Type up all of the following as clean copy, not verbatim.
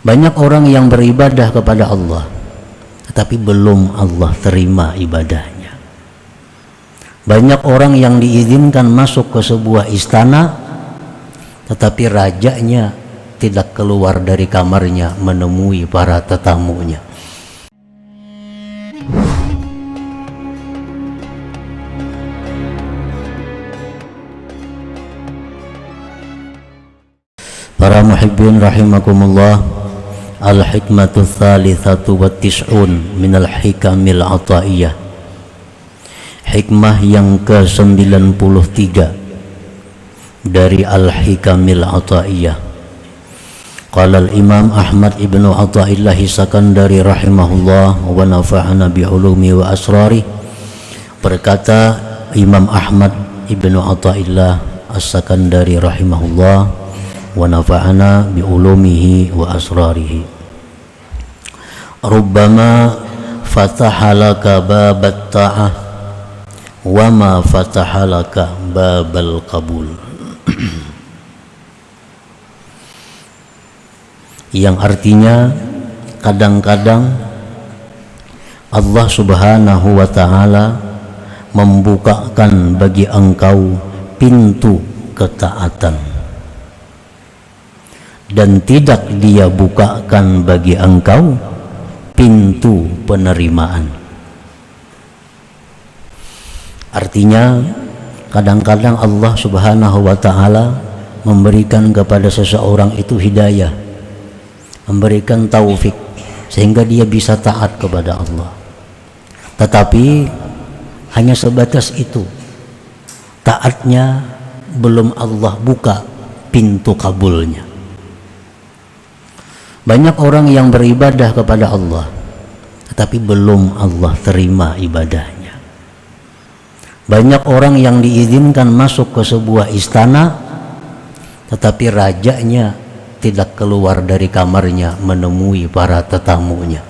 Banyak orang yang beribadah kepada Allah, tetapi belum Allah terima ibadahnya. Banyak orang yang diizinkan masuk ke sebuah istana, tetapi rajanya tidak keluar dari kamarnya menemui para tetamunya. Para muhibbin rahimakumullah, al-hikmatu tsalitsatu wa tis'un minal hikamil ataiyah. Hikmah yang ke-93 dari al-hikamil ataiyah. Qala al-Imam Ahmad ibnu Athaillah Sakandari rahimahullah wa nafa'ana bi ulumi wa asrari. Berkata Imam Ahmad ibnu Athaillah As-Sakandari rahimahullah wa nafa'ana bi ulumihi wa asrarihi. Rubbama fataha laka babat ta'ah wa ma fataha laka babal qabul. Yang artinya, kadang-kadang Allah subhanahu wa ta'ala membukakan bagi engkau pintu ketaatan, dan tidak Dia bukakan bagi engkau pintu penerimaan. Artinya, kadang-kadang Allah subhanahu wa ta'ala memberikan kepada seseorang itu hidayah, memberikan taufik sehingga dia bisa taat kepada Allah, tetapi hanya sebatas itu. Taatnya belum Allah buka pintu kabulnya. Banyak orang yang beribadah kepada Allah, tetapi belum Allah terima ibadahnya. Banyak orang yang diizinkan masuk ke sebuah istana, tetapi rajanya tidak keluar dari kamarnya menemui para tetamunya.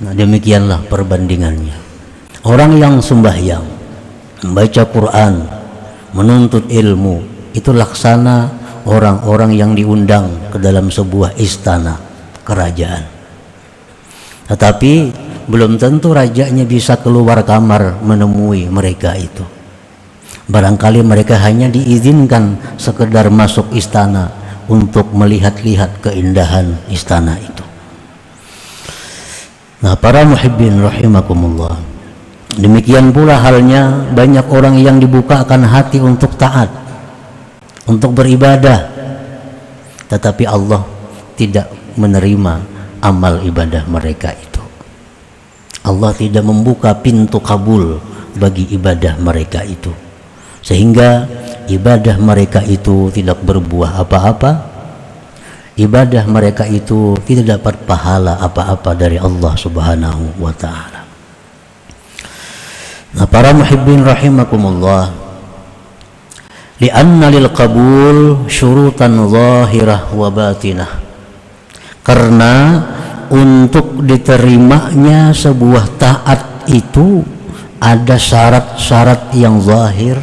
Nah, demikianlah perbandingannya. Orang yang sembahyang, membaca Quran, menuntut ilmu, itu laksana orang-orang yang diundang ke dalam sebuah istana kerajaan. Tetapi belum tentu rajanya bisa keluar kamar menemui mereka itu. Barangkali mereka hanya diizinkan sekedar masuk istana untuk melihat-lihat keindahan istana itu. Nah, para muhibbin rahimakumullah, demikian pula halnya banyak orang yang dibukakan hati untuk taat, untuk beribadah, tetapi Allah tidak menerima amal ibadah mereka itu. Allah tidak membuka pintu kabul bagi ibadah mereka itu, sehingga ibadah mereka itu tidak berbuah apa-apa. Ibadah mereka itu tidak dapat pahala apa-apa dari Allah subhanahu wa ta'ala. Nah, para muhibbin rahimakumullah, li'anna lil qabul syurutan zahirah wa batinah. Karena untuk diterimanya sebuah taat itu ada syarat-syarat yang zahir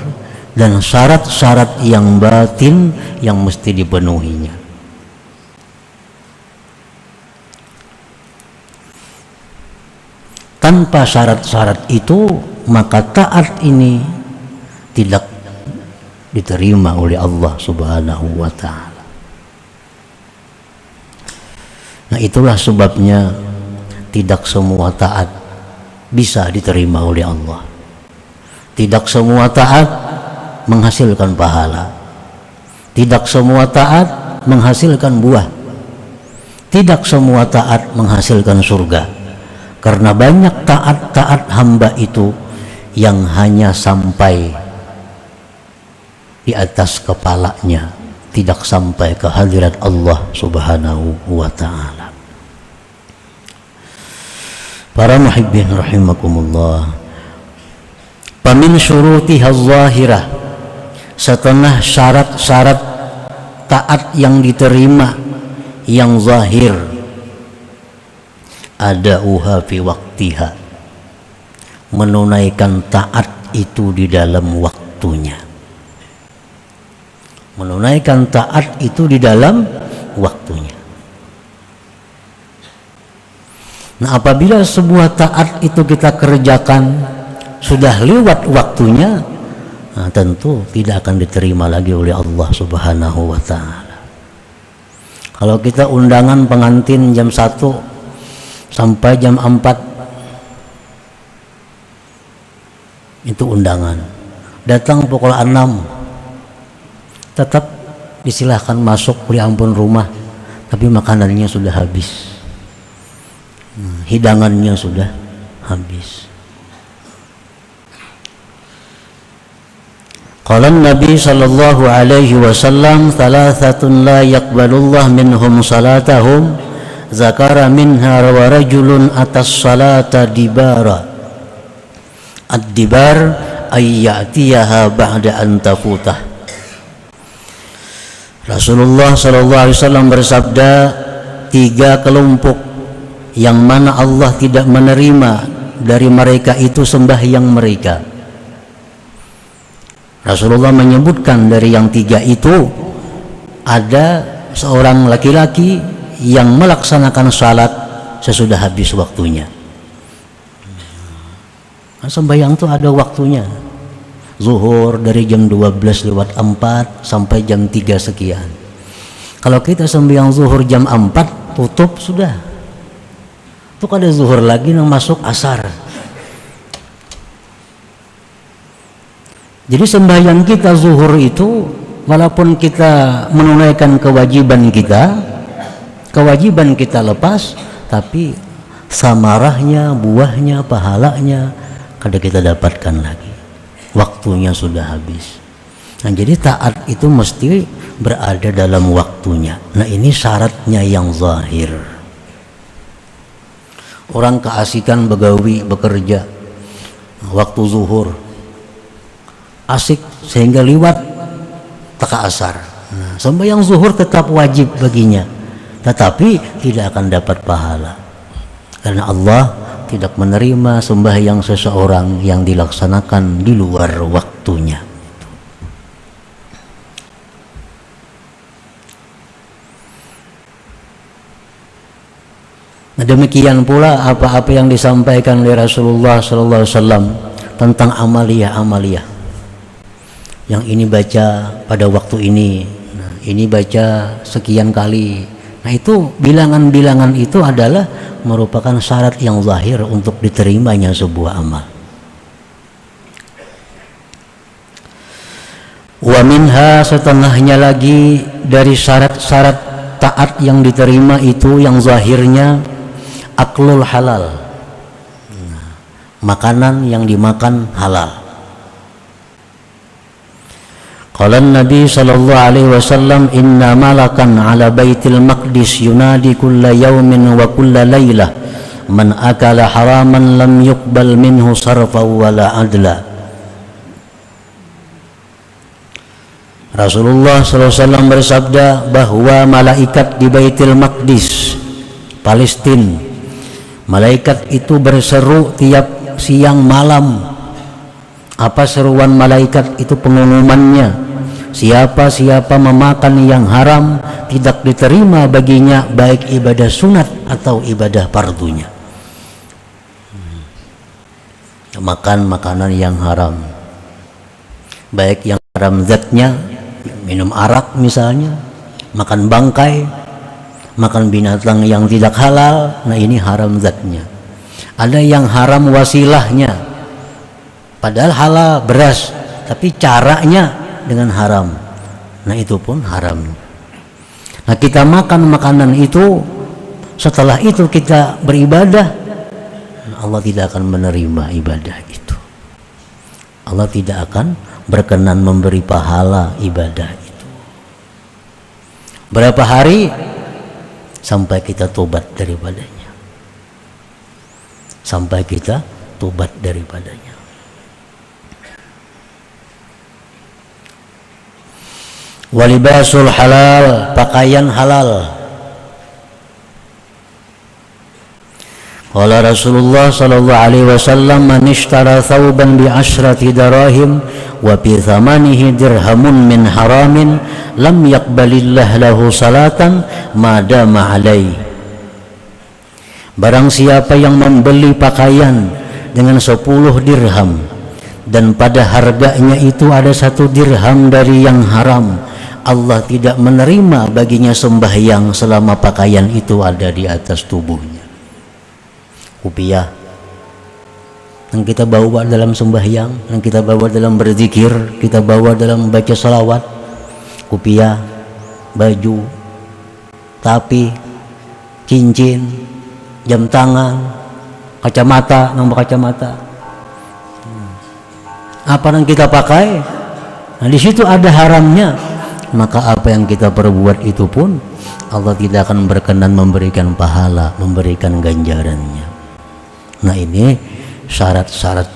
dan syarat-syarat yang batin yang mesti dipenuhinya. Tanpa syarat-syarat itu, maka taat ini tidak diterima oleh Allah subhanahu wa ta'ala. Nah, itulah sebabnya tidak semua taat bisa diterima oleh Allah. Tidak semua taat menghasilkan pahala. Tidak semua taat menghasilkan buah. Tidak semua taat menghasilkan surga. Karena banyak taat-taat hamba itu yang hanya sampai di atas kepalanya, tidak sampai ke hadirat Allah subhanahu wa ta'ala. Para muhibbin rahimakumullah, pamin syurutiha zahirah, setelah syarat-syarat taat yang diterima yang zahir, ada fi waktiha, menunaikan taat itu di dalam waktunya. Menunaikan taat itu di dalam waktunya. Nah, apabila sebuah taat itu kita kerjakan sudah lewat waktunya, nah, tentu tidak akan diterima lagi oleh Allah Subhanahu wa ta'ala. Kalau kita undangan pengantin jam 1 sampai jam 4, itu undangan. Datang pukul 6, tetap disilahkan masuk beri ampun rumah, tapi makanannya sudah habis, hidangannya sudah habis. Qala Nabi sallallahu alaihi wasallam, thalathatun la yaqbalullah minhum salatahum, zakara minha wa rajulun atas salata dibara. Ad-dibar ay ya'tiyaha ba'da an tafutah. Rasulullah sallallahu alaihi wasallam bersabda, 3 kelompok yang mana Allah tidak menerima dari mereka itu sembahyang mereka. Rasulullah menyebutkan dari yang 3 itu ada seorang laki-laki yang melaksanakan salat sesudah habis waktunya. Sembahyang itu ada waktunya. Zuhur dari jam 12:04 sampai jam 3 sekian. Kalau kita sembahyang zuhur jam 4 tutup sudah. Itu ada zuhur lagi yang masuk asar. Jadi sembahyang kita zuhur itu, walaupun kita menunaikan kewajiban kita lepas, tapi samarahnya, buahnya, pahalanya kada kita dapatkan lagi. Waktunya sudah habis. Nah, jadi taat itu mesti berada dalam waktunya. Nah, ini syaratnya yang zahir. Orang keasikan begawi, bekerja waktu zuhur, asik sehingga liwat teka asar. Nah, sembahyang zuhur tetap wajib baginya, tetapi tidak akan dapat pahala karena Allah tidak menerima sembahyang seseorang yang dilaksanakan di luar waktunya. Nah, demikian pula apa-apa yang disampaikan oleh Rasulullah SAW tentang amaliyah. Yang ini baca pada waktu ini, nah, ini baca sekian kali. Nah, itu bilangan-bilangan itu adalah merupakan syarat yang zahir untuk diterimanya sebuah amal. Wa minha, setengahnya lagi dari syarat-syarat taat yang diterima itu yang zahirnya aklul halal, makanan yang dimakan halal. Qala Nabi sallallahu alaihi wasallam, inna malakan ala baitil maqdis yunadi kulla yawmin wa kulla laylah man akala haraman lam yuqbal minhu sarfa wala adla. Rasulullah sallallahu alaihi wasallam bersabda bahwa malaikat di Baitul Maqdis Palestina, malaikat itu berseru tiap siang malam. Apa seruan malaikat itu? Pengumumannya, siapa-siapa memakan yang haram tidak diterima baginya baik ibadah sunat atau ibadah fardunya. Makan makanan yang haram, baik yang haram zatnya, minum arak misalnya, makan bangkai, makan binatang yang tidak halal, nah ini haram zatnya. Ada yang haram wasilahnya, padahal halal beras, tapi caranya dengan haram. Nah, itu pun haram. Nah, kita makan makanan itu, setelah itu kita beribadah, Allah tidak akan menerima ibadah itu. Allah tidak akan berkenan memberi pahala ibadah itu. Berapa hari sampai kita tobat daripadanya? Sampai kita tobat daripadanya. Walibasul halal, pakaian halal. Qala Rasulullah sallallahu alaihi wasallam, man ishtara thawban bi 'ashrati darahim wa bi thamanihi dirhamun min haramin lam yaqbalillah lahu salatan ma dama alaihi. Barang siapa yang membeli pakaian dengan 10 dirham dan pada harganya itu ada 1 dirham dari yang haram, Allah tidak menerima baginya sembahyang selama pakaian itu ada di atas tubuhnya. Rupiah yang kita bawa dalam sembahyang, yang kita bawa dalam berzikir, kita bawa dalam baca salawat, rupiah, baju, tapi cincin, jam tangan, kacamata, nomor kacamata, apa yang kita pakai, nah di situ ada haramnya, maka apa yang kita perbuat itu pun Allah tidak akan berkenan memberikan pahala, memberikan ganjarannya. Nah ini syarat-syarat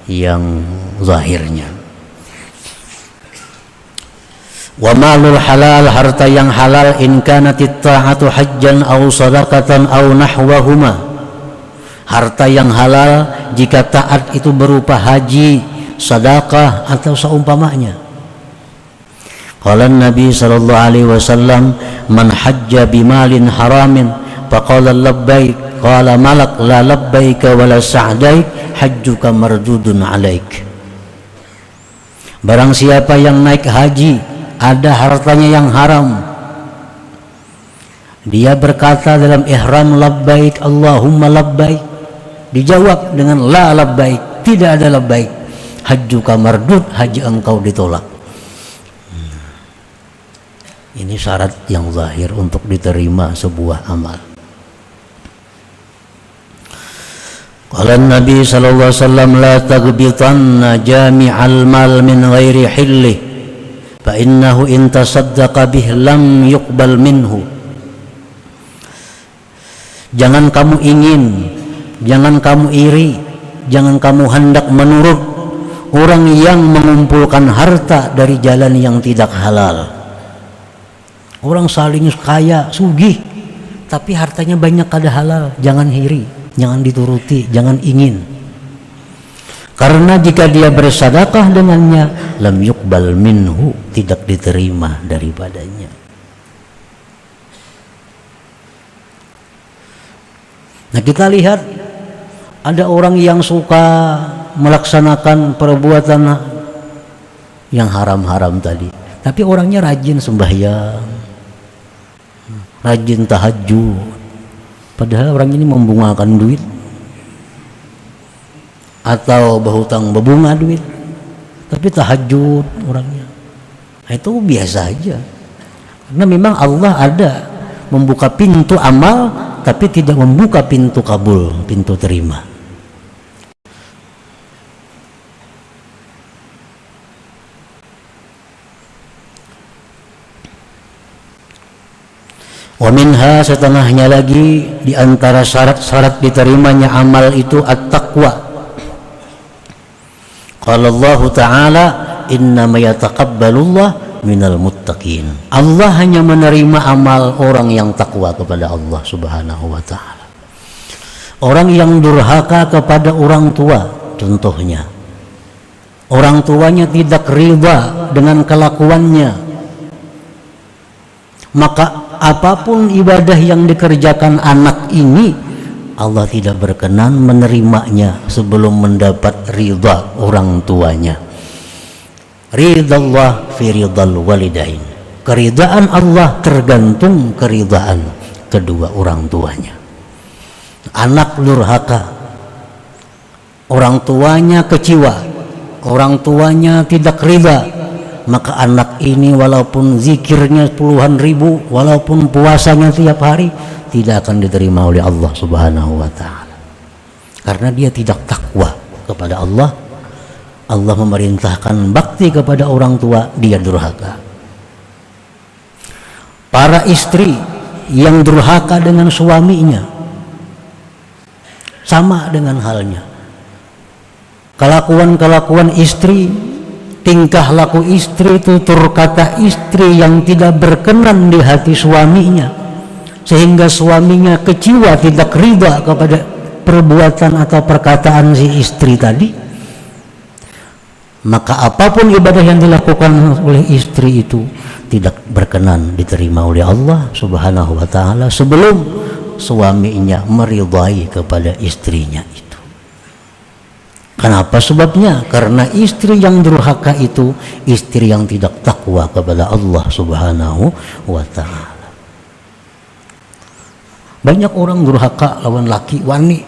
yang zahirnya. Wa malul halal, harta yang halal, in kanatit ta'atu hajjan aw sadaqatan aw nahwahuma. Harta yang halal jika taat itu berupa haji, sedekah atau seumpamanya. Qala Nabi sallallahu alaihi wasallam, man hajja bimalin haramin faqala labbaik qala malak la labbaika wala sa'daik hajjuka mardudun alaik. Barang siapa yang naik haji ada hartanya yang haram, dia berkata dalam ihram labbaik Allahumma labbaik, dijawab dengan la labbaik, tidak ada labbaik, hajjuka mardud, haji engkau ditolak. Ini syarat yang zahir untuk diterima sebuah amal. Qala Nabi sallallahu alaihi wasallam, la taghbitanna jami'al mal min ghairi hillih fa innahu in tasaddaqa bih lam yuqbal minhu. Jangan kamu ingin, jangan kamu iri, jangan kamu hendak menurut orang yang mengumpulkan harta dari jalan yang tidak halal. Orang saling kaya, sugih, tapi hartanya banyak kada halal, jangan iri, jangan dituruti, jangan ingin. Karena jika dia bersedekah dengannya, lam yuqbal minhu, tidak diterima daripadanya. Nah kita lihat ada orang yang suka melaksanakan perbuatan yang haram-haram tadi, tapi orangnya rajin sembahyang, rajin tahajud, padahal orang ini membungakan duit atau berhutang berbunga duit, tapi tahajud orangnya. Nah, itu biasa aja, karena memang Allah ada membuka pintu amal tapi tidak membuka pintu kabul, pintu terima. Wa minha, setengahnya lagi di antara syarat-syarat diterimanya amal itu at-taqwa. Qala Allah Ta'ala, innama yataqabbalullah minal muttaqin. Allah hanya menerima amal orang yang takwa kepada Allah Subhanahu wa Ta'ala. Orang yang durhaka kepada orang tua, contohnya orang tuanya tidak riba dengan kelakuannya, maka apapun ibadah yang dikerjakan anak ini Allah tidak berkenan menerimanya sebelum mendapat ridha orang tuanya. Ridallah fi ridal walidain. Keridaan Allah tergantung keridaan kedua orang tuanya. Anak durhaka, orang tuanya kecewa, orang tuanya tidak ridha, maka anak ini walaupun zikirnya puluhan ribu, walaupun puasanya tiap hari, tidak akan diterima oleh Allah Subhanahu wa Ta'ala, karena dia tidak takwa kepada Allah. Allah memerintahkan bakti kepada orang tua, dia durhaka. Para istri yang durhaka dengan suaminya sama dengan halnya. Kelakuan istri, tingkah laku istri, tutur kata istri yang tidak berkenan di hati suaminya, sehingga suaminya kecewa, tidak ridha kepada perbuatan atau perkataan si istri tadi, maka apapun ibadah yang dilakukan oleh istri itu tidak berkenan diterima oleh Allah Subhanahu wa Ta'ala sebelum suaminya meridai kepada istrinya itu. Kenapa sebabnya? Karena istri yang durhaka itu istri yang tidak takwa kepada Allah Subhanahu wa ta'ala. Banyak orang durhaka lawan laki wani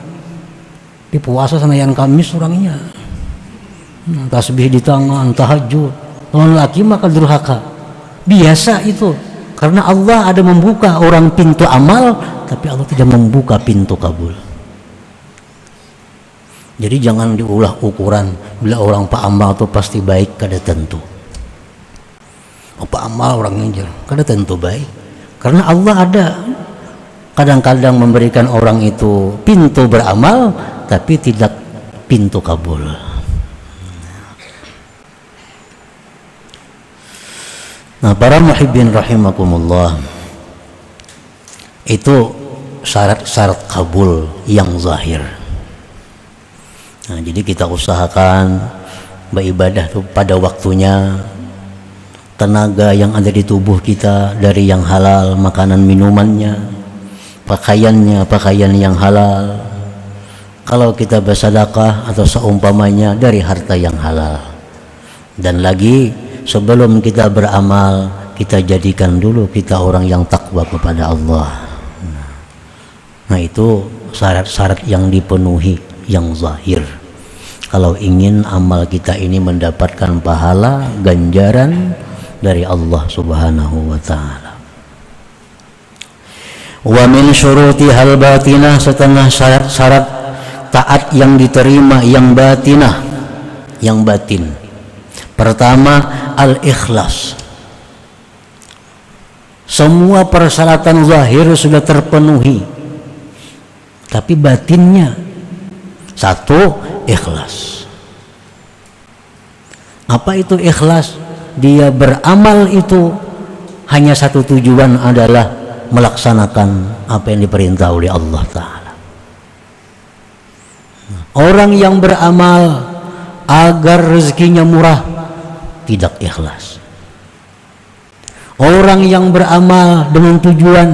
di puasa senayan Kamis orangnya tasbih di tangan, tahajud. Lawan laki maka durhaka biasa itu. Karena Allah ada membuka orang pintu amal, tapi Allah tidak membuka pintu kabul. Jadi jangan diulah ukuran bila orang pak amal itu pasti baik, kada tentu. Pak amal orang ngejar, kada tentu baik. Karena Allah ada kadang-kadang memberikan orang itu pintu beramal, tapi tidak pintu kabul. Nah, para muhibbin rahimakumullah, itu syarat-syarat kabul yang zahir. Nah, jadi kita usahakan beribadah tuh pada waktunya, tenaga yang ada di tubuh kita dari yang halal, makanan minumannya, pakaiannya pakaian yang halal. Kalau kita bersedekah atau seumpamanya dari harta yang halal. Dan lagi sebelum kita beramal, kita jadikan dulu kita orang yang takwa kepada Allah. Nah, itu syarat-syarat yang dipenuhi yang zahir. Kalau ingin amal kita ini mendapatkan pahala, ganjaran dari Allah Subhanahu wa ta'ala. Wa min syurutihal batinah, setengah syarat-syarat taat yang diterima yang batinah, yang batin. Pertama, al-ikhlas. Semua persyaratan zahir sudah terpenuhi, tapi batinnya satu, ikhlas. Apa itu ikhlas? Dia beramal itu hanya satu tujuan, adalah melaksanakan apa yang diperintah oleh Allah Ta'ala. Orang yang beramal agar rezekinya murah, tidak ikhlas. Orang yang beramal dengan tujuan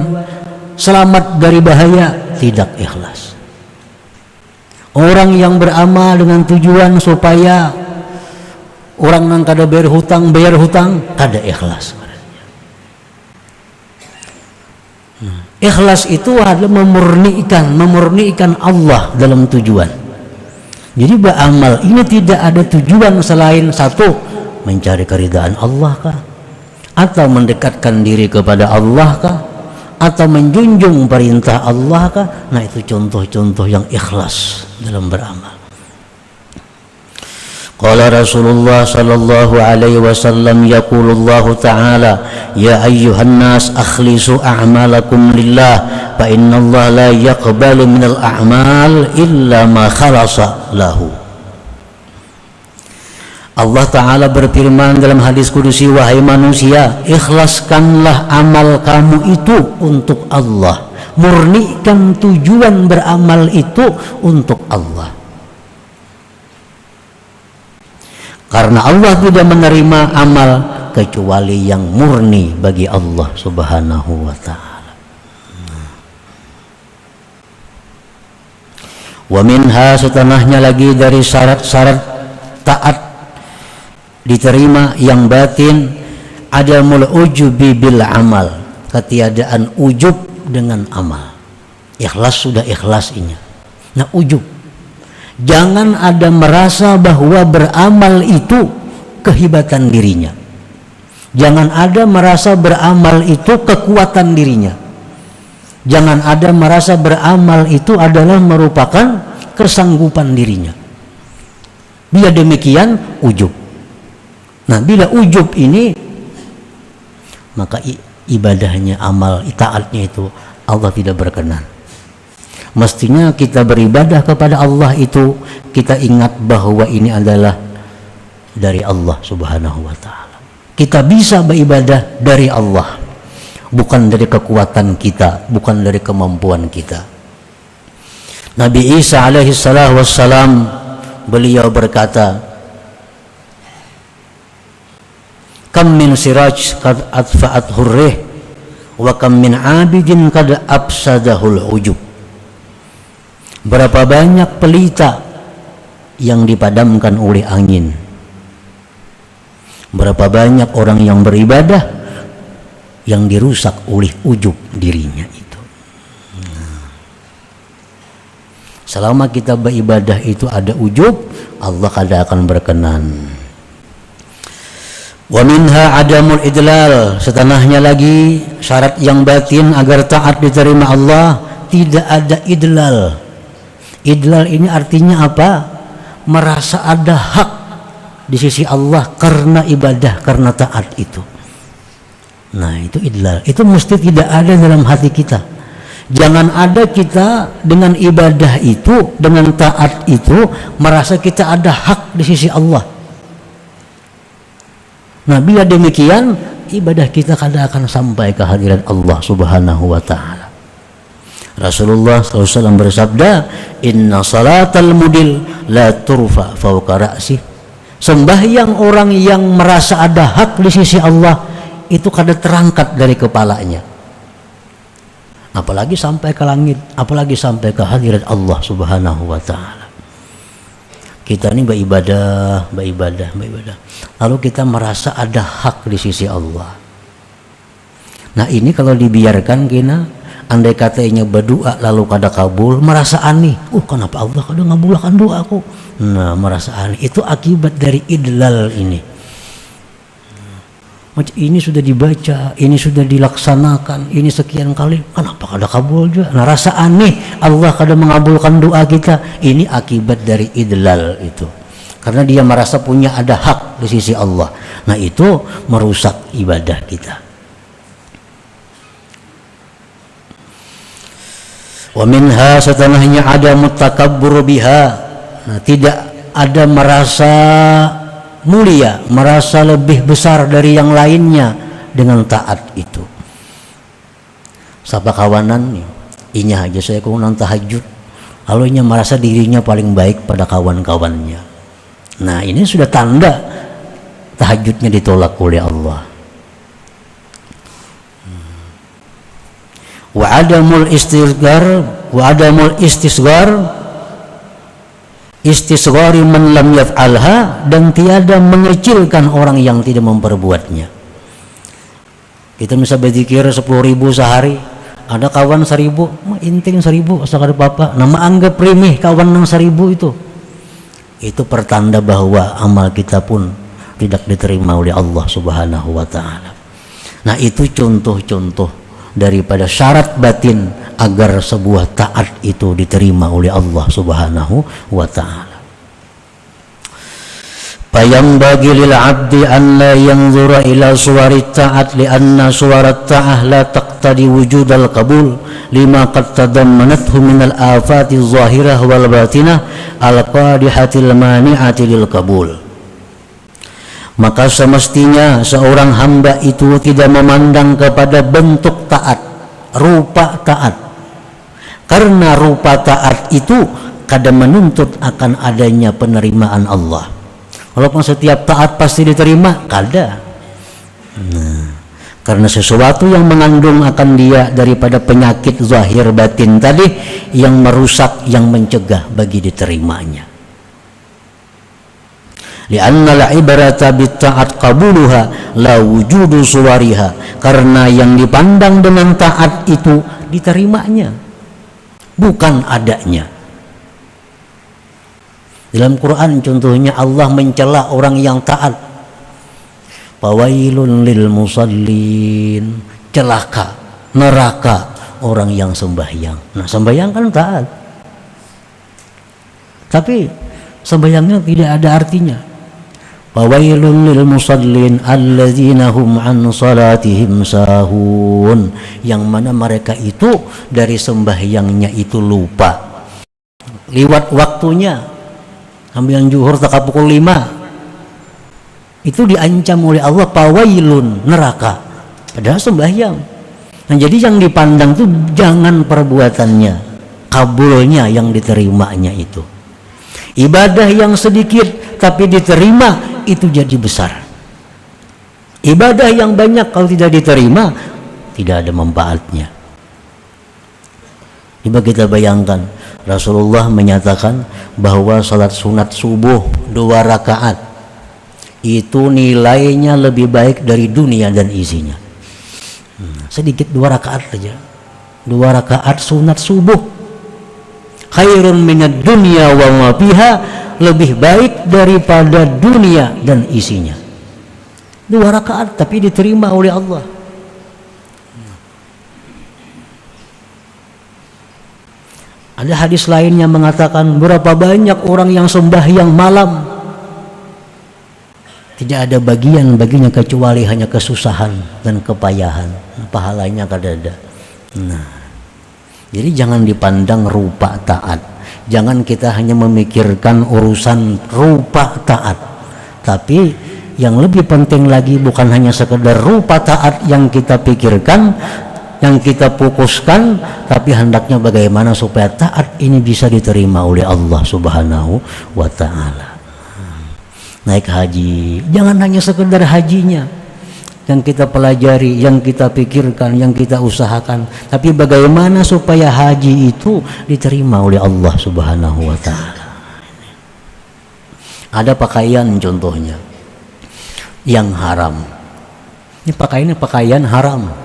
selamat dari bahaya, tidak ikhlas. Orang yang beramal dengan tujuan supaya orang nang kada bayar hutang, kada ikhlas. Ikhlas itu adalah memurnikan Allah dalam tujuan. Jadi beramal ini tidak ada tujuan selain satu, mencari keridhaan Allah kah, atau mendekatkan diri kepada Allah kah, atau menjunjung perintah Allah kah. Nah, itu contoh-contoh yang ikhlas dalam beramal. Qala Rasulullah sallallahu alaihi wasallam, yaqulullahu ta'ala, ya ayyuhan nas akhlisu a'malakum lillah fa innallaha la yaqbalu minal a'mal illa ma khalasa lahu. Allah Ta'ala berfirman dalam hadis kudusi, wahai manusia, ikhlaskanlah amal kamu itu untuk Allah, murnikan tujuan beramal itu untuk Allah. Karena Allah tidak menerima amal kecuali yang murni bagi Allah Subhanahu wa ta'ala. Wa minha, setengahnya lagi dari syarat-syarat taat diterima yang batin, adamul ujubi bil amal, ketiadaan ujub dengan amal. Ikhlas sudah ikhlas ini. Nah, ujub, jangan ada merasa bahwa beramal itu kehebatan dirinya. Jangan ada merasa beramal itu kekuatan dirinya. Jangan ada merasa beramal itu adalah merupakan kesanggupan dirinya. Bila demikian, ujub. Nah, bila ujub ini, maka ibadahnya, amal, taatnya itu Allah tidak berkenan. Mestinya kita beribadah kepada Allah itu kita ingat bahwa ini adalah dari Allah Subhanahu wa ta'ala. Kita bisa beribadah dari Allah, bukan dari kekuatan kita, bukan dari kemampuan kita. Nabi Isa alaihi salatu wassalam, beliau berkata, kam min siraj qad atfa'at hurrih wa kam min 'abidin qad afsadahul ujub. Berapa banyak pelita yang dipadamkan oleh angin. Berapa banyak orang yang beribadah yang dirusak oleh ujub dirinya itu. Selama kita beribadah itu ada ujub, Allah kada akan berkenan. Wa minha adamul idlal, setanahnya lagi syarat yang batin agar taat diterima Allah, tidak ada idlal. Idlal ini artinya apa? Merasa ada hak di sisi Allah karena ibadah, karena taat itu. Nah, itu idlal. Itu mesti tidak ada dalam hati kita. Jangan ada kita dengan ibadah itu, dengan taat itu merasa kita ada hak di sisi Allah. Nah, bila demikian ibadah kita kada akan sampai ke hadirat Allah Subhanahu wa taala. Rasulullah SAW bersabda, "Inna salatal mudil la turfa fawqa ra'si." Sembahyang orang yang merasa ada hak di sisi Allah itu kada terangkat dari kepalanya. Apalagi sampai ke langit, apalagi sampai ke hadirat Allah Subhanahu wa taala. Kita ini beribadah. Lalu kita merasa ada hak di sisi Allah. Nah, ini kalau dibiarkan kena, andai katanya berdoa lalu kada kabul, merasa aneh. Kenapa Allah kada ngabulkan doaku? Nah, merasa aneh. Itu akibat dari idlal ini. Ini sudah dibaca, ini sudah dilaksanakan, ini sekian kali, kenapa kada kabul juga? Nah, rasa aneh Allah kada mengabulkan doa kita. Ini akibat dari idlal itu. Karena dia merasa punya ada hak di sisi Allah. Nah, itu merusak ibadah kita. Wa minha, setanahnya ada mutakabbur biha. Nah, tidak ada merasa mulia, merasa lebih besar dari yang lainnya dengan taat itu. Sapa kawanan nih, inya aja saya kurang tahajud, lalu inya merasa dirinya paling baik pada kawan-kawannya. Nah, ini sudah tanda tahajudnya ditolak oleh Allah. Wa adamul istisghari man lam yaf'alha, dan tiada mengecilkan orang yang tidak memperbuatnya. Kita bisa berzikir 10.000 sehari, ada kawan 1.000, inting 1.000 asal kada apa-apa, nama anggap remeh kawan yang 1.000 itu pertanda bahwa amal kita pun tidak diterima oleh Allah Subhanahu wa taala. Nah, itu contoh-contoh daripada syarat batin agar sebuah taat itu diterima oleh Allah Subhanahu wa taala. Fayambaghi lil 'abdi an la yanzura ila suwari ta'at li anna suwarat ta'ah la taqtadi wujudal qabul lima qad tadammanathu min al afati adh-dhahirah wal batinah al qadihatil mani'ati lil qabul. Maka semestinya seorang hamba itu tidak memandang kepada bentuk taat, rupa taat, karena rupa taat itu kadang menuntut akan adanya penerimaan Allah. Walaupun setiap taat pasti diterima, kada. Nah, karena sesuatu yang mengandung akan dia daripada penyakit zahir batin tadi yang merusak, yang mencegah bagi diterimanya. Li'anna al-ibrata bit-ta'at qabuluha la wujudu suwariha, karena yang dipandang dengan taat itu diterimanya, bukan adanya. Dalam Quran contohnya Allah mencela orang yang taat. Fawailun lil musallin, celaka, neraka orang yang sembahyang. Nah, sembahyang kan taat, tapi sembahyangnya tidak ada artinya. Fawailun lil musallin alladzina hum an salatihim sahun, yang mana mereka itu dari sembahyangnya itu lupa, liwat waktunya. Ambilan zuhur tak pukul 5 itu diancam oleh Allah pawailun, neraka, padahal sembahyang. Nah, jadi yang dipandang itu jangan perbuatannya, kabulnya yang diterimanya itu. Ibadah yang sedikit tapi diterima itu jadi besar. Ibadah yang banyak kalau tidak diterima tidak ada manfaatnya. Coba kita bayangkan, Rasulullah menyatakan bahwa salat sunat subuh 2 rakaat itu nilainya lebih baik dari dunia dan isinya. Sedikit 2 rakaat saja, 2 rakaat sunat subuh, khairun minad dunya wa ma fiha, lebih baik daripada dunia dan isinya. 2 rakaat tapi diterima oleh Allah. Ada hadis lain yang mengatakan berapa banyak orang yang sembahyang malam tidak ada bagian baginya kecuali hanya kesusahan dan kepayahan, pahalanya kada ada. Nah, jadi jangan dipandang rupa taat, jangan kita hanya memikirkan urusan rupa taat, tapi yang lebih penting lagi bukan hanya sekedar rupa taat yang kita pikirkan, yang kita fokuskan, tapi hendaknya bagaimana supaya taat ini bisa diterima oleh Allah Subhanahu wa ta'ala. Naik haji, jangan hanya sekedar hajinya yang kita pelajari, yang kita pikirkan, yang kita usahakan, tapi bagaimana supaya haji itu diterima oleh Allah Subhanahu wa ta'ala. Ada pakaian contohnya yang haram, ini pakaian haram.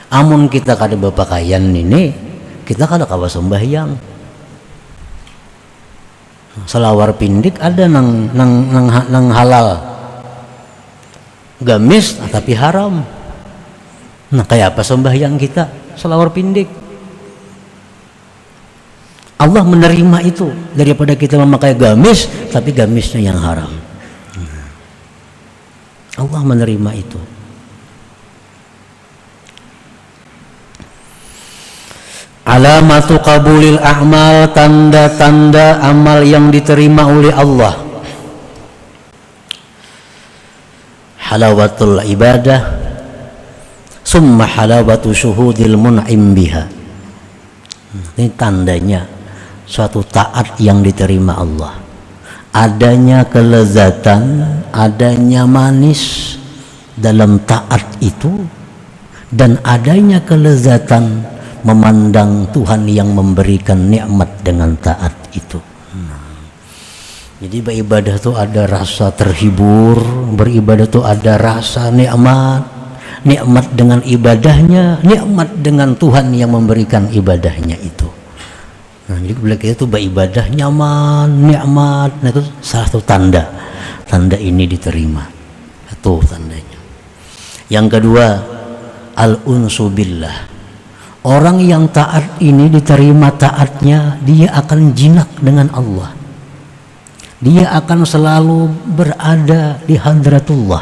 Amun kita kada berpakaian ini, kita kada kawa sembahyang. Selawar pindik ada nang halal, gamis tapi haram. Nah, kayak apa sembahyang kita? Selawar pindik. Allah menerima itu daripada kita memakai gamis tapi gamisnya yang haram. Allah menerima itu. Alamatu qabulil a'mal, tanda-tanda amal yang diterima oleh Allah. Halawatul ibadah, summa halawatu syuhudil mun'im biha. Ini tandanya suatu taat yang diterima Allah. Adanya kelezatan, adanya manis dalam taat itu, dan adanya kelezatan memandang Tuhan yang memberikan nikmat dengan taat itu. Jadi beribadah itu ada rasa terhibur, beribadah itu ada rasa nikmat, nikmat dengan ibadahnya, nikmat dengan Tuhan yang memberikan ibadahnya itu. Nah, jadi bila kita itu beribadah nyaman, nikmat, nah itu salah satu tanda ini diterima. Itu tandanya. Yang kedua, al-unsu billah. Orang yang taat ini diterima taatnya, dia akan jinak dengan Allah. Dia akan selalu berada di hadratullah.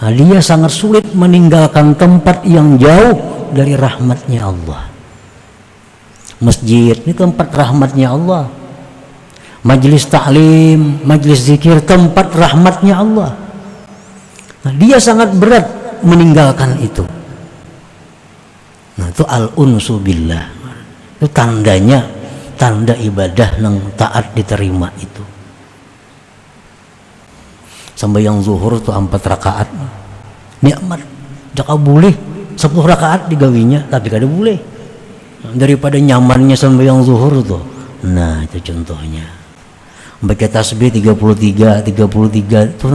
Nah, dia sangat sulit meninggalkan tempat yang jauh dari rahmatnya Allah. Masjid ini tempat rahmatnya Allah. Majlis ta'lim, majlis zikir, tempat rahmatnya Allah. Nah, dia sangat berat meninggalkan itu. Nah, itu al-unsu billah. Itu tandanya, tanda ibadah yang taat diterima itu. Sembahyang zuhur itu 4 rakaat. Nikmat. Jaka boleh 10 rakaat digawinya, tapi kada boleh. Daripada nyamannya sembahyang zuhur itu. Nah, itu contohnya. Baca tasbih 33 itu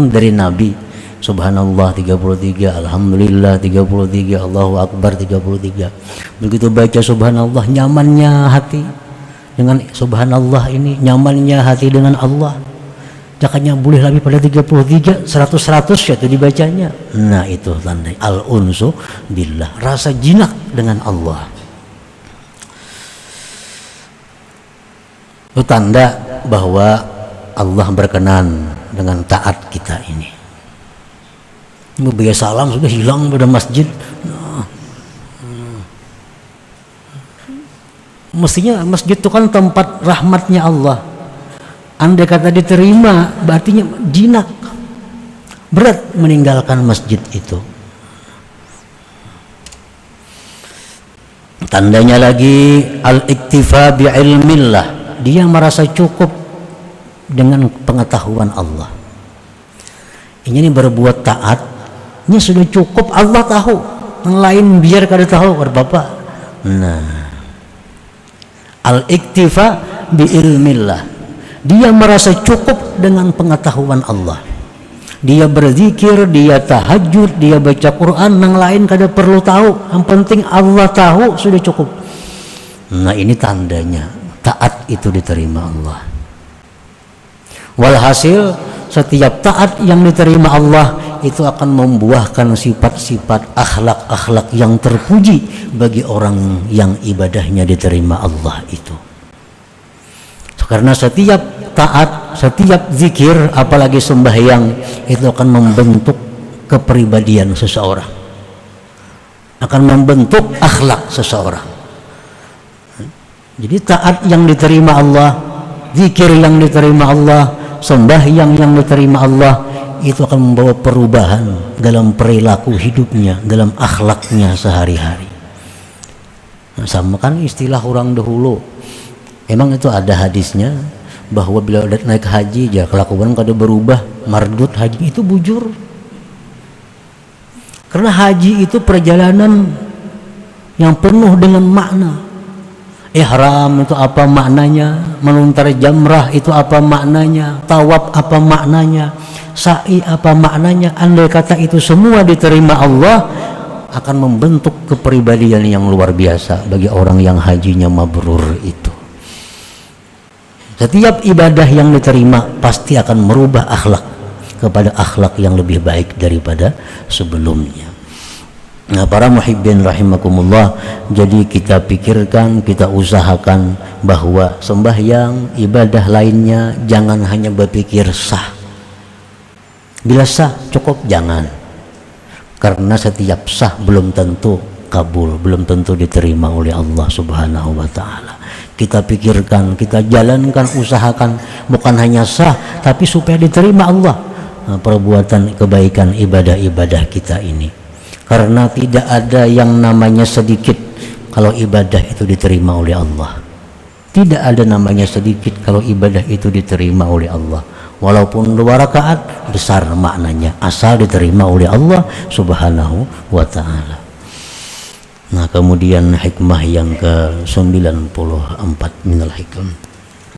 dari Nabi. Subhanallah 33, Alhamdulillah 33, Allahu Akbar 33. Begitu baca subhanallah, nyamannya hati dengan subhanallah ini, nyamannya hati dengan Allah. Jakanya boleh lebih pada 33, 100 ya itu dibacanya. Nah, itu tanda al-unsu billah, rasa jinak dengan Allah. Itu tanda bahwa Allah berkenan dengan taat kita ini. Biaya salam sudah hilang pada masjid. Mestinya masjid itu kan tempat rahmatnya Allah. Andai kata diterima, berarti jinak, berat meninggalkan masjid itu. Tandanya lagi al-iktifa bi'ilmillah, dia merasa cukup dengan pengetahuan Allah. Ini berbuat taat, ini sudah cukup, Allah tahu. yang lain biar kada tahu Bapak. Nah, al-iktifa bi ilmillah, dia merasa cukup dengan pengetahuan Allah. Dia berzikir, dia tahajud, dia baca Quran, yang lain kada perlu tahu, yang penting Allah tahu sudah cukup. Nah, ini tandanya taat itu diterima Allah. Walhasil setiap taat yang diterima Allah itu akan membuahkan sifat-sifat akhlak-akhlak yang terpuji bagi orang yang ibadahnya diterima Allah itu. Karena setiap taat, setiap zikir, apalagi sembahyang, itu akan membentuk kepribadian seseorang, akan membentuk akhlak seseorang. Jadi taat yang diterima Allah, zikir yang diterima Allah, sembahyang yang diterima Allah, itu akan membawa perubahan dalam perilaku hidupnya, dalam akhlaknya sehari-hari. Nah, sama kan istilah orang dahulu, emang itu ada hadisnya bahwa bila udah naik haji aja kelakuan kada berubah, mardut haji itu bujur. Karena haji itu perjalanan yang penuh dengan makna. Ihram itu apa maknanya, melontar jamrah itu apa maknanya, tawaf apa maknanya, sa'i apa maknanya. Andai kata itu semua diterima Allah, akan membentuk kepribadian yang luar biasa bagi orang yang hajinya mabrur itu. Setiap ibadah yang diterima pasti akan merubah akhlak kepada akhlak yang lebih baik daripada sebelumnya. Nah, para muhibbin rahimakumullah, jadi kita pikirkan, kita usahakan bahwa sembahyang, ibadah lainnya jangan hanya berpikir sah. Bila sah cukup, jangan. Karena setiap sah belum tentu kabul, belum tentu diterima oleh Allah Subhanahu wa ta'ala. Kita pikirkan, kita jalankan, usahakan bukan hanya sah tapi supaya diterima Allah perbuatan kebaikan ibadah-ibadah kita ini. Karena tidak ada yang namanya sedikit kalau ibadah itu diterima oleh Allah. Tidak ada namanya sedikit kalau ibadah itu diterima oleh Allah. Walaupun 2 rakaat, besar maknanya asal diterima oleh Allah Subhanahu wa ta'ala. Nah, kemudian hikmah yang ke-94 minal hikam.